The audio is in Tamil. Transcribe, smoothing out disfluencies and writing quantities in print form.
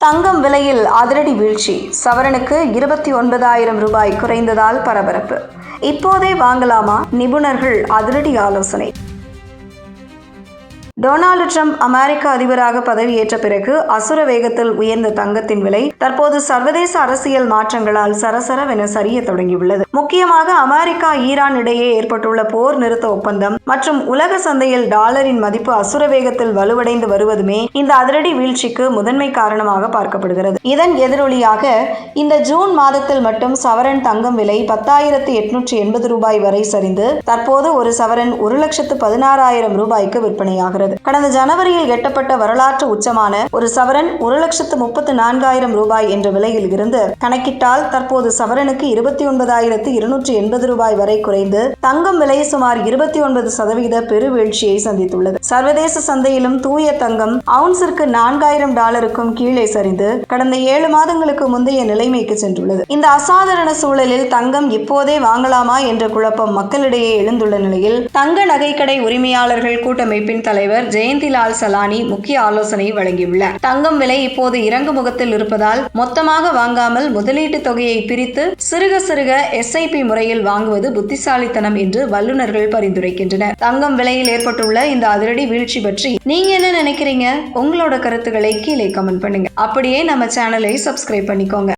தங்கம் விலையில் அதிரடி வீழ்ச்சி. சவரனுக்கு 29,000 ரூபாய் குறைந்ததால் பரபரப்பு. இப்போதே வாங்கலாமா? நிபுணர்கள் அதிரடி ஆலோசனை. டொனால்டு ட்ரம்ப் அமெரிக்க அதிபராக பதவியேற்ற பிறகு அசுர வேகத்தில் உயர்ந்த தங்கத்தின் விலை தற்போது சர்வதேச அரசியல் மாற்றங்களால் சரசரவென சரிய தொடங்கியுள்ளது. முக்கியமாக அமெரிக்கா ஈரான் இடையே ஏற்பட்டுள்ள போர் நிறுத்த ஒப்பந்தம் மற்றும் உலக சந்தையில் டாலரின் மதிப்பு அசுர வேகத்தில் வலுவடைந்து வருவதுமே இந்த அதிரடி வீழ்ச்சிக்கு முதன்மை காரணமாக பார்க்கப்படுகிறது. இதன் எதிரொலியாக இந்த ஜூன் மாதத்தில் மட்டும் சவரன் தங்கம் விலை 10,880 ரூபாய் வரை சரிந்து தற்போது ஒரு சவரன் 1,16,000 ரூபாய்க்கு விற்பனையாகிறது. கடந்த ஜனவரியில் எட்டப்பட்ட வரலாற்று உச்சமான ஒரு சவரன் 1,34,000 ரூபாய் என்ற விலையில் இருந்து கணக்கிட்டால் தற்போது சவரனுக்கு 29,280 ரூபாய் வரை குறைந்து தங்கம் விலை சுமார் 29% பெருவீழ்ச்சியை சந்தித்துள்ளது. சர்வதேச சந்தையிலும் தூய தங்கம் அவுன்சிற்கு $4,000 கீழே சரிந்து கடந்த 7 மாதங்களுக்கு முந்தைய நிலைமைக்கு சென்றுள்ளது. இந்த அசாதாரண சூழலில் தங்கம் இப்போதே வாங்கலாமா என்ற குழப்பம் மக்களிடையே எழுந்துள்ள நிலையில் தங்க நகைக்கடை உரிமையாளர்கள் கூட்டமைப்பின் தலைவர் ஜெயந்திலால் சலானி முக்கிய ஆலோசனை வழங்கியுள்ளார். தங்கம் விலை இப்போது இறங்கு முகத்தில் இருப்பதால் மொத்தமாக வாங்காமல் முதலீட்டு தொகையை பிரித்து சிறுக சிறுக SIP முறையில் வாங்குவது புத்திசாலித்தனம் என்று வல்லுநர்கள் பரிந்துரைக்கின்றனர். தங்கம் விலையில் ஏற்பட்டுள்ள இந்த அதிரடி வீழ்ச்சி பற்றி நீங்க என்ன நினைக்கிறீங்க? உங்களோட கருத்துக்களை கீழே கமெண்ட் பண்ணுங்க. அப்படியே நம்ம சேனலை சப்ஸ்கிரைப் பண்ணிக்கோங்க.